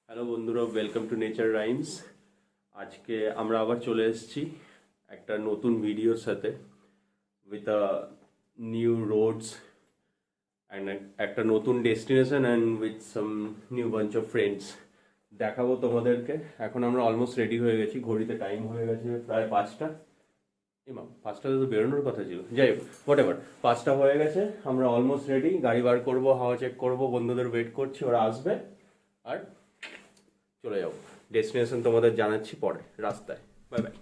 Hello বন্ধুরা, welcome to nature rhymes. আজকে আমরা আবার চলে এসেছি একটা নতুন ভিডিওর সাথে with a new roads and একটা নতুন destination and with some new bunch of friends দেখাবো তোমাদেরকে। এখন আমরা অলমোস্ট রেডি হয়ে গেছি, ঘড়িতে টাইম হয়ে গেছে প্রায় 5টা। এমাম 5টাতে তো বেরোনোর কথা ছিল, যাই হোক হোয়াট এভার, 5টা হয়ে গেছে। আমরা অলমোস্ট রেডি, গাড়ি বার করবো, হাওয়া চেক করবো, বন্ধুদের ওয়েট করছি, ওরা আসবে আর চলে যাবো। ডেস্টিনেশন তোমাদের জানাচ্ছি পরে রাস্তায়। Bye bye.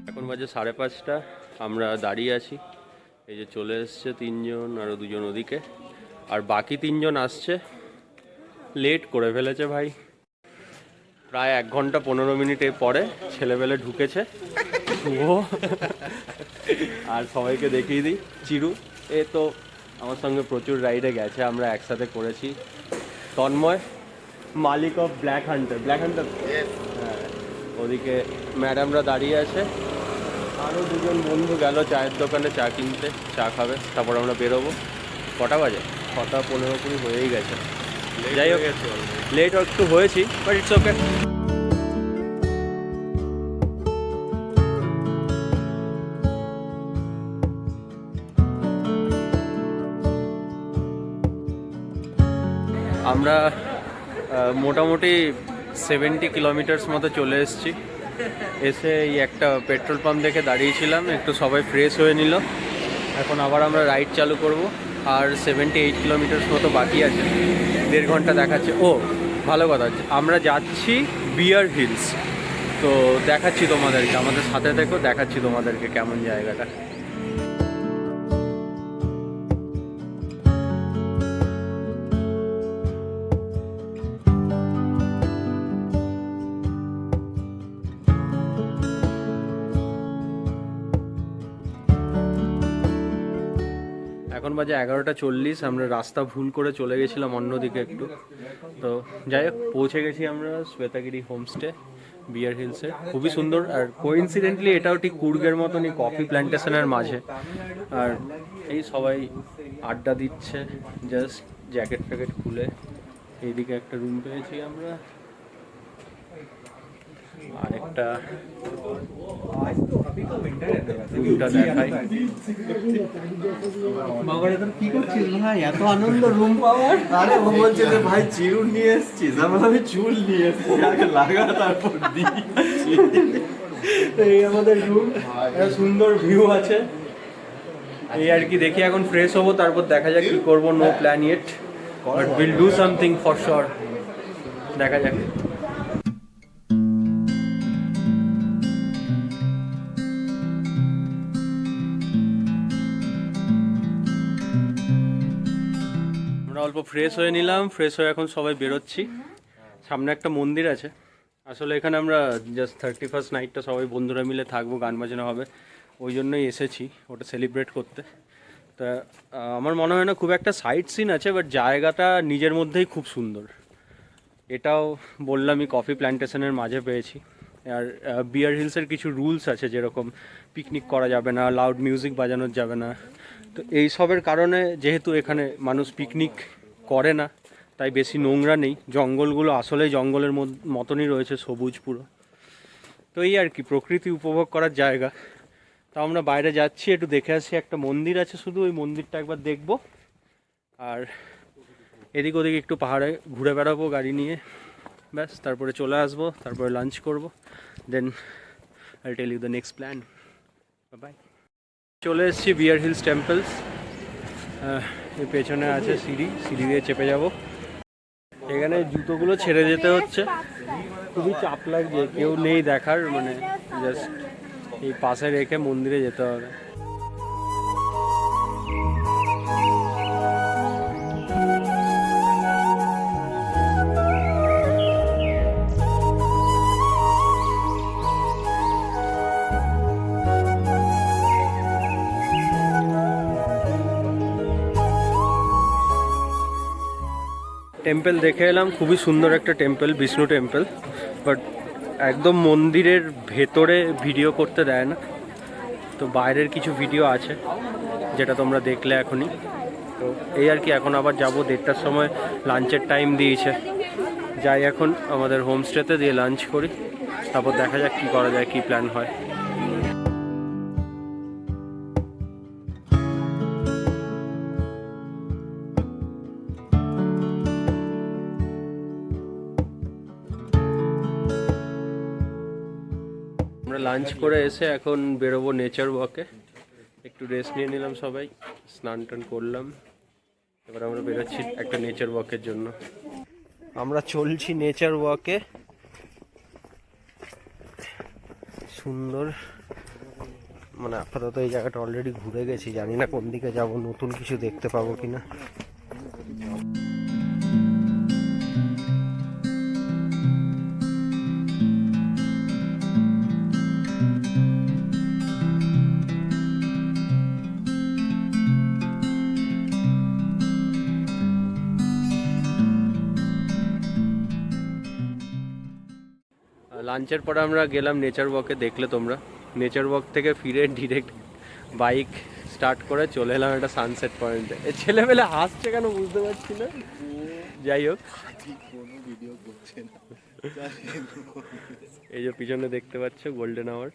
এখন বাজে 5:30, আমরা দাঁড়িয়ে আছি। এই যে চলে এসছে 3জন, আরও 2জন ওদিকে, আর বাকি 3জন আসছে। লেট করে ফেলেছে ভাই, প্রায় 1 ঘন্টা 15 মিনিটে পরে ছেলেবেলে ঢুকেছে। শুভ আর সবাইকে দেখিয়ে দিই, চিরু এ তো আমার সঙ্গে প্রচুর রাইডে গেছে, আমরা একসাথে করেছি। তন্ময়, মালিক অফ ব্ল্যাক হান্টার। হ্যাঁ, ওদিকে ম্যাডামরা দাঁড়িয়ে আছে। আরও 2জন বন্ধু গেল চায়ের দোকানে চা কিনতে, চা খাবে, তারপর আমরা বেরোবো। কটা বাজে? 6টা 15-20 হয়েই গেছে। যাই হোক, লেট একটু হয়েছি, বাট ইটস ওকে। আমরা মোটামুটি 70 কিলোমিটার্স মতো চলে এসেছি। এসে এই একটা পেট্রোল পাম্প দেখে দাঁড়িয়েছিলাম, একটু সবাই ফ্রেশ হয়ে নিল। এখন আবার আমরা রাইড চালু করব, আর 78 কিলোমিটার্স মতো বাকি আছে। 1.5 ঘন্টা দেখাচ্ছে। ও ভালো কথা, আমরা যাচ্ছি বিয়ার হিলস। তো দেখাচ্ছি তোমাদেরকে, আমাদের সাথে দেখো, দেখাচ্ছি তোমাদেরকে কেমন জায়গাটা। এখন বাজে 11:40, আমরা রাস্তা ভুল করে চলে গেছিলাম অন্যদিকে একটু। তো যাই হোক, পৌঁছে গেছি আমরা শ্বেতাগিরি হোমস্টে বিয়ার হিলসে। খুবই সুন্দর, আর কোইন্সিডেন্টলি এটাও ঠিক কুর্গের মতনই কফি প্ল্যান্টেশনের মাঝে। আর এই সবাই আড্ডা দিচ্ছে, জাস্ট জ্যাকেট ফ্যাকেট খুলে। এইদিকে একটা রুম পেয়েছি আমরা, আর একটা রুমটা দেখাই। কি করছিস ভাই, এত আনন্দ রুম পাওয়ার? আরে ও বলছে যে ভাই চিরুন নিয়ে এসেছিস, আমি চুল নিয়ে এসেছি, আগে লাগা তারপর দিই। এই আমাদের রুম, একটা সুন্দর ভিউ আছে। এই আর কি, দেখি এখন ফ্রেশ হবো, তারপর দেখা যাক কি করবো। No plan yet, but will do something for sure. দেখা যাক। অল্প ফ্রেশ হয়ে নিলাম, ফ্রেশ হয়ে এখন সবাই বেরোচ্ছি। সামনে একটা মন্দির আছে, আসলে এখানে আমরা জাস্ট 31st নাইটটা সবাই বন্ধুরা মিলে থাকবো, গান বাজনা হবে, ওই জন্যই এসেছি ওটা সেলিব্রেট করতে। তা আমার মনে হয় না খুব একটা সাইট সিন আছে, বাট জায়গাটা নিজের মধ্যেই খুব সুন্দর। এটাও বললামই, কফি প্ল্যান্টেশনের মাঝে পেয়েছি। আর বিয়ার হিলসের কিছু রুলস আছে, যেরকম পিকনিক করা যাবে না, লাউড মিউজিক বাজানো যাবে না। তো এই সবের কারণে যেহেতু এখানে মানুষ পিকনিক করে না, তাই বেশি নোংরা নেই। জঙ্গলগুলো আসলেই জঙ্গলের মতনই রয়েছে, সবুজ পুরো। তো এই আর কি, প্রকৃতি উপভোগ করার জায়গা। তো আমরা বাইরে যাচ্ছি, একটু দেখে আসি। একটা মন্দির আছে, শুধু ওই মন্দিরটা একবার দেখব, আর এদিক ওদিক একটু পাহাড়ে ঘুরে বেড়াবো গাড়ি নিয়ে, ব্যাস। তারপরে চলে আসবো, তারপরে লাঞ্চ করব, then I tell you the next plan. Bye. চলে এসেছি বিয়ার হিলস টেম্পলস। এর পেছনে আছে সিঁড়ি, সিঁড়ি দিয়ে চেপে যাব। এখানে জুতোগুলো ছেড়ে যেতে হচ্ছে, খুবই চাপ লাগছে, কেউ নেই দেখার, মানে জাস্ট এই পাশে রেখে মন্দিরে যেতে হবে। টেম্পল দেখে এলাম, খুবই সুন্দর একটা টেম্পল, বিষ্ণু টেম্পল। বাট একদম মন্দিরের ভেতরে ভিডিও করতে দেয় না, তো বাইরের কিছু ভিডিও আছে যেটা তোমরা দেখলে এখনই। তো এই আর কি, এখন আবার যাব 1:30টার সময়, লাঞ্চের টাইম দিয়েছে। যাই এখন আমাদের হোমস্টেতে, দিয়ে লাঞ্চ করি, তারপর দেখা যাক কী করা যায়, কী প্ল্যান হয়। আমরা লাঞ্চ করে এসে এখন বেরোবো নেচার ওয়াকে। একটু রেস্ট নিয়ে নিলাম সবাই, স্নান টান করলাম, এবার আমরা বেরোচ্ছি একটা নেচার ওয়াকের জন্য। আমরা চলছি নেচার ওয়াকে। সুন্দর, মানে আপাতত এই জায়গাটা অলরেডি ঘুরে গেছি, জানি না কোন দিকে যাব, নতুন কিছু দেখতে পাবো কিনা। লাঞ্চের পরে আমরা গেলাম নেচার ওয়াকে, দেখলে তোমরা। নেচার ওয়াক থেকে ফিরে ডিরেক্ট বাইক স্টার্ট করে চলে এলাম একটা সানসেট পয়েন্টে। এ ছেলেমেলে হাসছে কেন বুঝতে পারছি না, যাই হোক। এই যে পিছনে দেখতে পাচ্ছ গোল্ডেন আওয়ার।